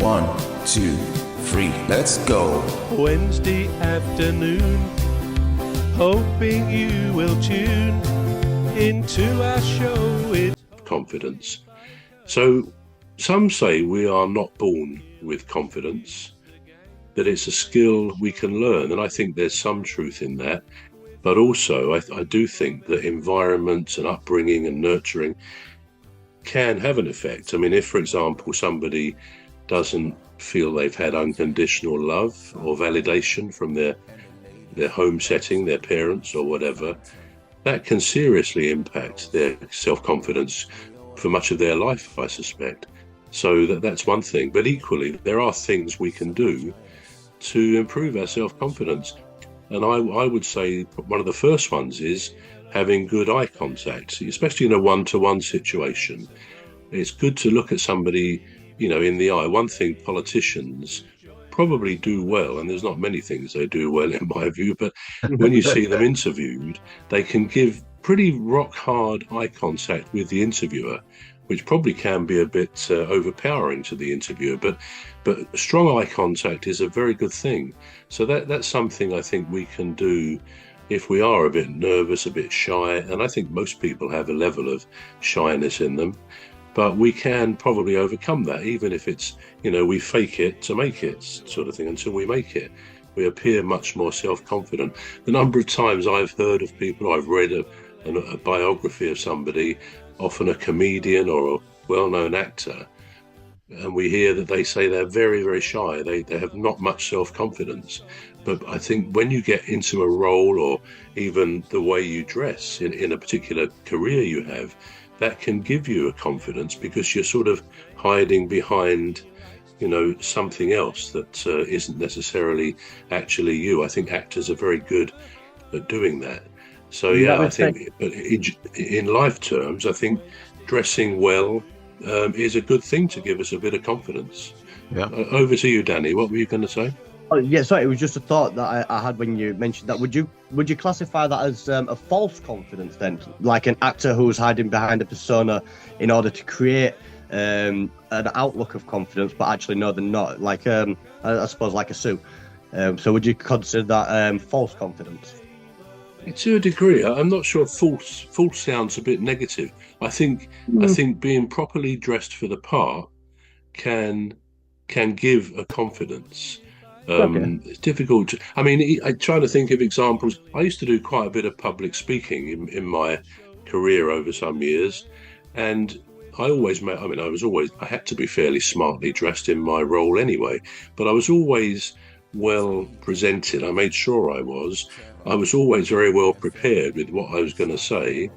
1, 2, 3, let's go. Wednesday afternoon, hoping you will tune into our show. It's confidence. So some say we are not born with confidence, that it's a skill we can learn, and I think there's some truth in that. But also I do think that environment and upbringing and nurturing can have an effect. I mean, if, for example, somebody doesn't feel they've had unconditional love or validation from their home setting, their parents or whatever, that can seriously impact their self-confidence for much of their life, I suspect. So that's one thing. But equally, there are things we can do to improve our self-confidence. And I would say one of the first ones is having good eye contact, especially in a one-to-one situation. It's good to look at somebody, in the eye. One thing politicians probably do well, and there's not many things they do well in my view, but when you see them interviewed, they can give pretty rock-hard eye contact with the interviewer, which probably can be a bit overpowering to the interviewer, but strong eye contact is a very good thing. So that's something I think we can do if we are a bit nervous, a bit shy, and I think most people have a level of shyness in them, but we can probably overcome that, even if it's, we fake it to make it sort of thing. Until we make it, we appear much more self-confident. The number of times I've heard of people, I've read a biography of somebody, often a comedian or a well-known actor, and we hear that they say they're very, very shy. They have not much self-confidence. But I think when you get into a role, or even the way you dress in a particular career you have, that can give you a confidence, because you're sort of hiding behind, something else that isn't necessarily actually you. I think actors are very good at doing that. So I think, but in life terms, I think dressing well is a good thing to give us a bit of confidence. Yeah. Over to you, Danny. What were you going to say? Oh, yeah, sorry, it was just a thought that I had when you mentioned that. Would you classify that as a false confidence then, like an actor who's hiding behind a persona in order to create an outlook of confidence, but actually no, they're not? Like I suppose like a suit. So would you consider that false confidence? To a degree. I'm not sure. False sounds a bit negative. I think being properly dressed for the part can give a confidence. It's difficult. I'm trying to think of examples. I used to do quite a bit of public speaking in my career over some years, and I had to be fairly smartly dressed in my role anyway, but I was always well presented. I made sure I was always very well prepared with what I was going to say,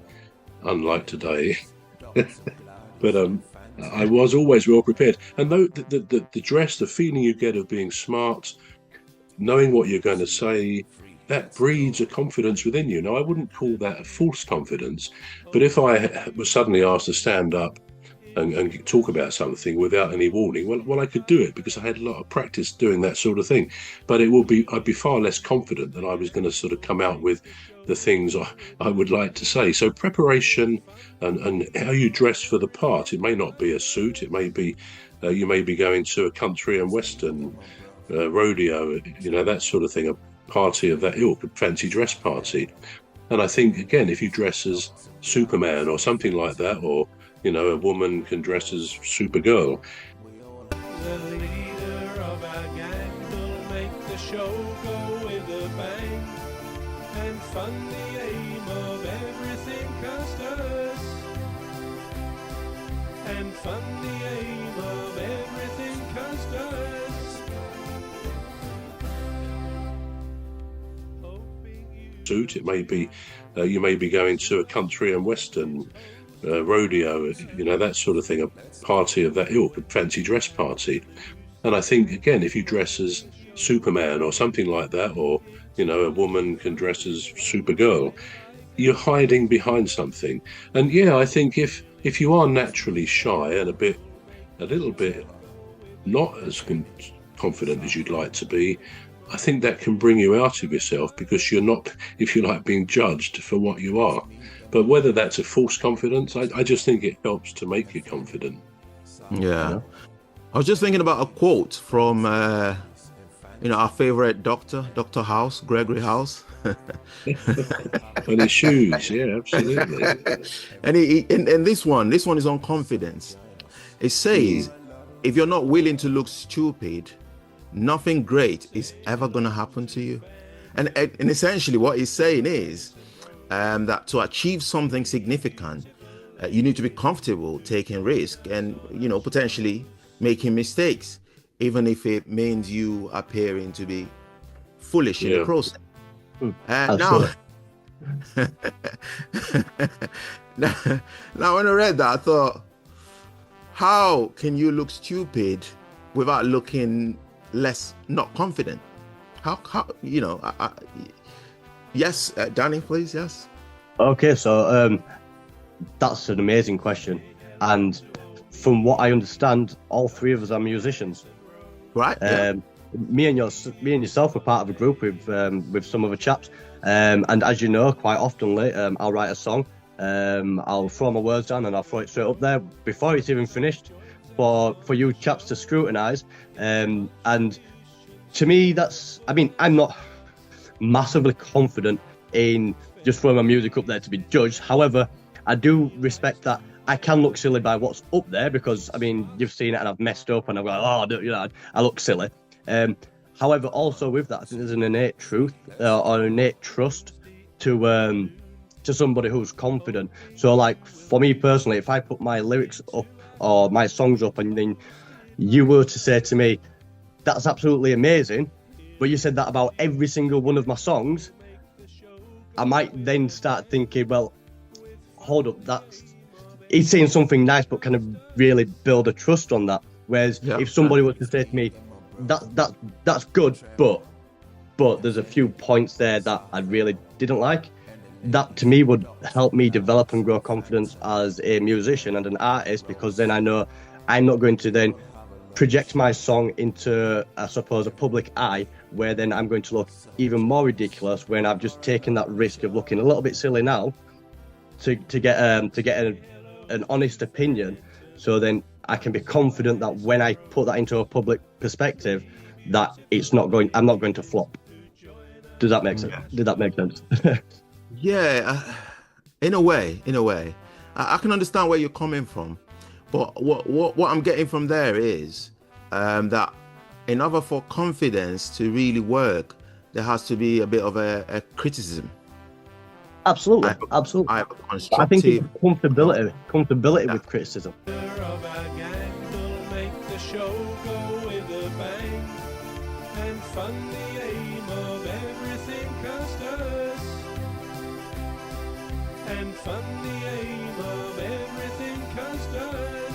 unlike today. But I was always well prepared. And though the dress, the feeling you get of being smart, knowing what you're going to say, that breeds a confidence within you. Now, I wouldn't call that a false confidence, but if I was suddenly asked to stand up and talk about something without any warning, well, I could do it because I had a lot of practice doing that sort of thing. But I'd be far less confident that I was going to sort of come out with the things I would like to say. So preparation and how you dress for the part. It may not be a suit. It may be you may be going to a country and western rodeo, that sort of thing, a party of that ilk, a fancy dress party. And I think, again, if you dress as Superman or something like that, or a woman can dress as Supergirl. the leader of our gang will make the show go with a bang and fund the aim of everything customers. And fund the aim of everything customers. Suit. It may be you may be going to a country and western rodeo, that sort of thing, a party of that ilk, a fancy dress party. And I think, again, if you dress as Superman or something like that, or a woman can dress as Supergirl, you're hiding behind something. And I think if you are naturally shy and a little bit not as confident as you'd like to be, I think that can bring you out of yourself, because you're not, if you like, being judged for what you are. But whether that's a false confidence, I just think it helps to make you confident. Yeah. I was just thinking about a quote from, our favorite doctor, Dr. House, Gregory House. And his shoes, yeah, absolutely. And this one is on confidence. It says, if you're not willing to look stupid, nothing great is ever going to happen to you. And essentially what he's saying is that to achieve something significant, you need to be comfortable taking risk and, potentially making mistakes, even if it means you appearing to be foolish in the process. Now, when I read that, I thought, how can you look stupid without looking not confident? How yes, Danny, please, yes. Okay, so that's an amazing question, and from what I understand, all three of us are musicians, right? Me and yourself were part of a group with some other chaps, and as you know, quite oftenly, I'll write a song, I'll throw my words down and I'll throw it straight up there before it's even finished for you chaps to scrutinise, and to me I'm not massively confident in just throwing my music up there to be judged. However, I do respect that I can look silly by what's up there, because you've seen it and I've messed up and I'm like, I look silly. However, also with that, I think there's an innate truth or an innate trust to somebody who's confident. So, like for me personally, if I put my lyrics up or my songs up, and then you were to say to me, "That's absolutely amazing," but you said that about every single one of my songs, I might then start thinking, well, hold up, he's saying something nice, but kind of really build a trust on that. Whereas if somebody was to say to me, that's good, but there's a few points there that I really didn't like, that to me would help me develop and grow confidence as a musician and an artist, because then I know I'm not going to then project my song into, I suppose, a public eye, where then I'm going to look even more ridiculous when I've just taken that risk of looking a little bit silly now to get an honest opinion. So then I can be confident that when I put that into a public perspective, that I'm not going to flop. Does that make sense? Yeah. Did that make sense? Yeah, in a way, I can understand where you're coming from, but what I'm getting from there is that in order for confidence to really work, there has to be a bit of a criticism. Absolutely. I think it's comfortability with criticism. And fund the aim of everything cast us. And fund the aim of everything cast us.